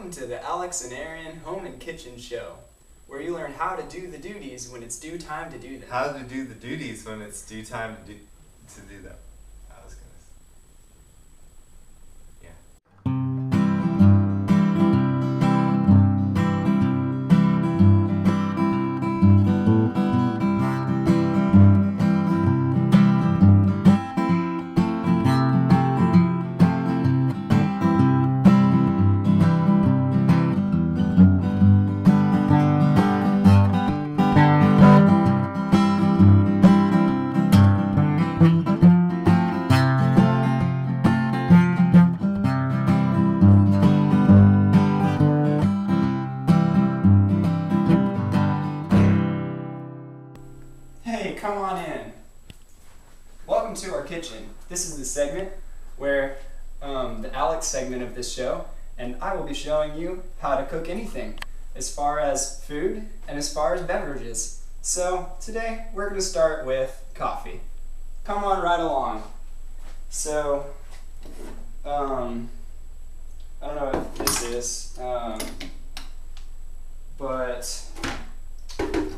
Welcome to the Alex and Aryn Home and Kitchen Show, where you learn how to do the duties when it's due time to do them. How to do the duties when it's due time to do them. I was gonna yeah. Hey, come on in. Welcome to our kitchen. This is the segment where the Alex segment of this show, and I will be showing you how to cook anything as far as food and as far as beverages. So today we're going to start with coffee. Come on right along. So, I don't know what this is, but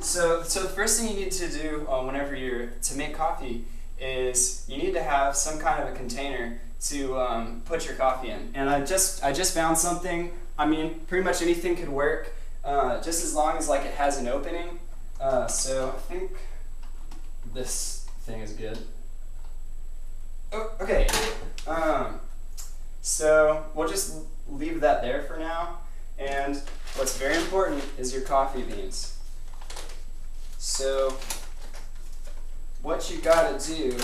So the first thing you need to do whenever to make coffee is you need to have some kind of a container to put your coffee in. And I just found something. I mean, pretty much anything could work, just as long as like it has an opening. So I think this thing is good. Oh, okay. So we'll just leave that there for now. And what's very important is your coffee beans. So what you gotta do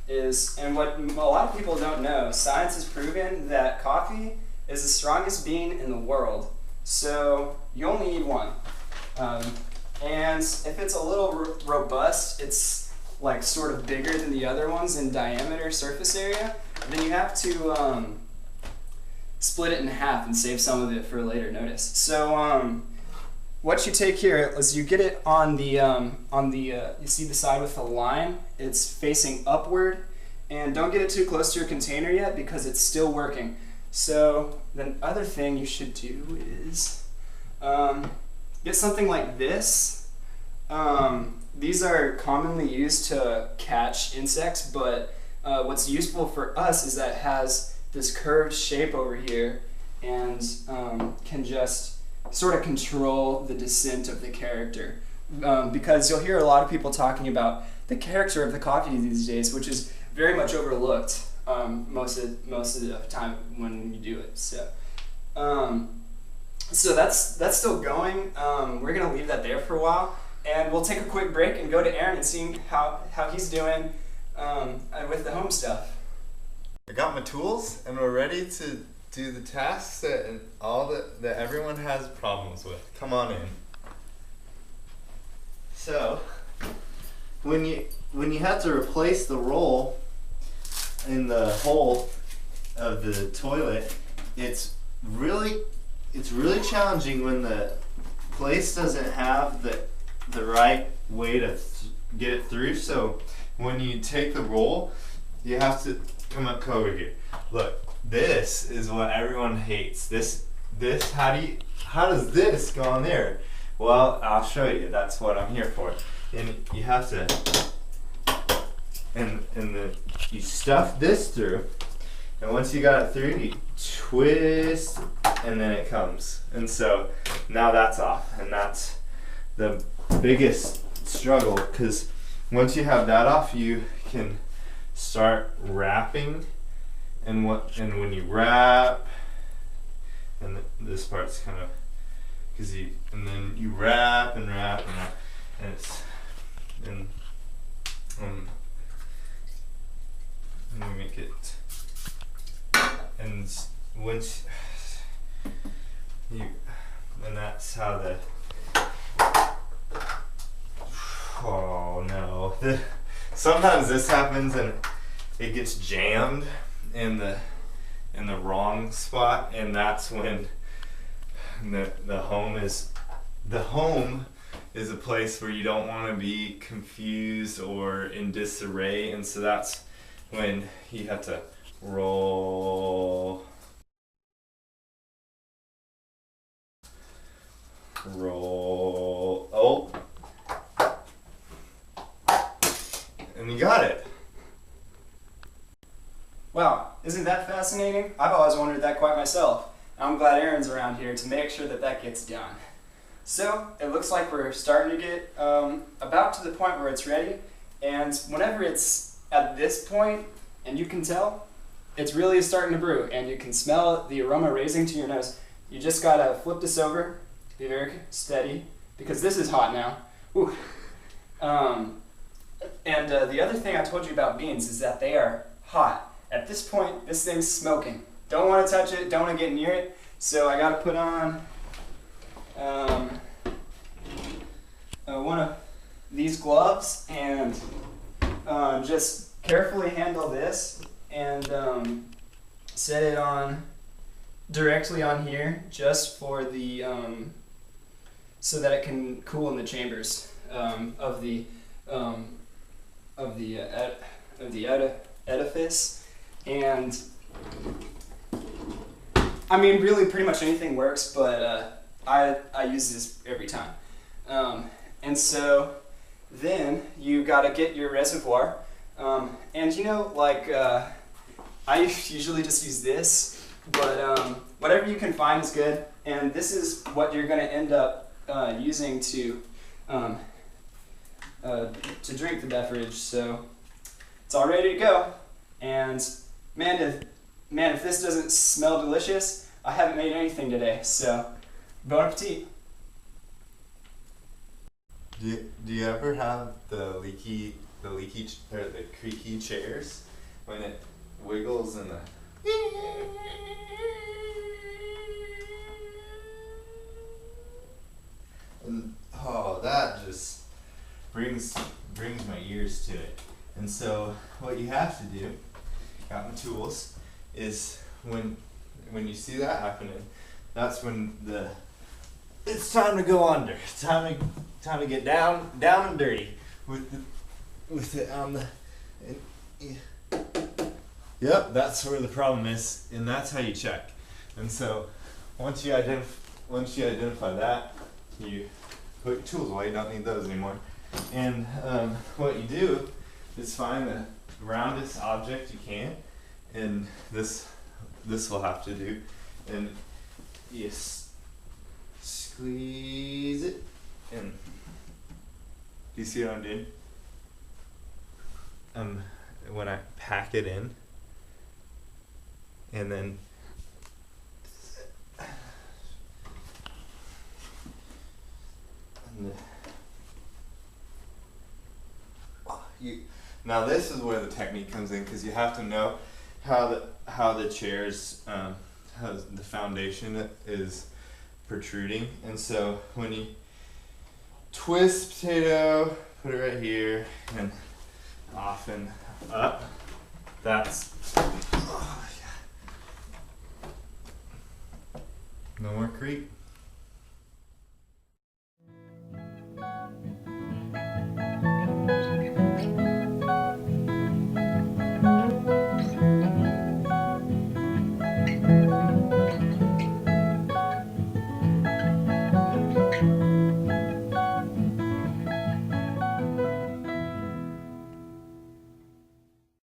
is, and what a lot of people don't know, science has proven that coffee is the strongest bean in the world. So you only need one. And if it's a little robust, it's like sort of bigger than the other ones in diameter, surface area, then you have to split it in half and save some of it for later notice. So what you take here is you get it on the you see the side with the line, it's facing upward, and don't get it too close to your container yet because it's still working. So the other thing you should do is get something like this. These are commonly used to catch insects, but what's useful for us is that it has this curved shape over here and can just sort of control the descent of the character, because you'll hear a lot of people talking about the character of the coffee these days, which is very much overlooked most of the time when you do it. So that's still going. We're gonna leave that there for a while, and we'll take a quick break and go to Aryn and see how he's doing with the home stuff. I got my tools and we're ready to do the tasks that everyone has problems with. Come on in. So, when you have to replace the roll in the hole of the toilet, it's really challenging when the place doesn't have the right way to get it through. So when you take the roll, you have to come over here. Look. This is what everyone hates. How does this go on there? Well, I'll show you. That's what I'm here for. And you have to, you stuff this through, and once you got it through, you twist, and then it comes. And so now that's off, and that's the biggest struggle, because once you have that off, you can start wrapping. And when you wrap, and this part's kind of, and then you wrap and wrap and wrap, and it's, and we make it, and once and that's how oh no, sometimes this happens and it gets jammed in the wrong spot, and that's when the home is a place where you don't want to be confused or in disarray, and so that's when you have to roll roll. Oh. And you got it. Wow, isn't that fascinating? I've always wondered that quite myself. I'm glad Aryn's around here to make sure that that gets done. So, it looks like we're starting to get about to the point where it's ready, and whenever it's at this point, and you can tell, it's really starting to brew, and you can smell the aroma raising to your nose. You just gotta flip this over, be very steady, because this is hot now. Ooh. The other thing I told you about beans is that they are hot. At this point, this thing's smoking. Don't want to touch it, don't want to get near it, so I gotta put on one of these gloves and just carefully handle this and set it on directly on here just for the so that it can cool in the chambers of the edifice. And I mean, really pretty much anything works, but I use this every time. And so then you gotta get your reservoir, and you know, like I usually just use this, but whatever you can find is good. And this is what you're gonna end up using to drink the beverage. So it's all ready to go. And man, if this doesn't smell delicious, I haven't made anything today. So bon appetit. Do you ever have the creaky chairs when it wiggles in the and oh, that just brings my ears to it. And so what you have to do, got my tools, is when you see that happening, that's when it's time to go under. It's time to get down and dirty with it on the. Yep, that's where the problem is, and that's how you check. And so once you identify that, you put your tools away. You don't need those anymore. And what you do is find the roundest object you can, and this will have to do, and you squeeze it, and do you see what I'm doing? When I pack it in, and then now this is where the technique comes in, because you have to know how the chairs how the foundation is protruding. And so when you twist potato, put it right here and off and up, that's no more creak.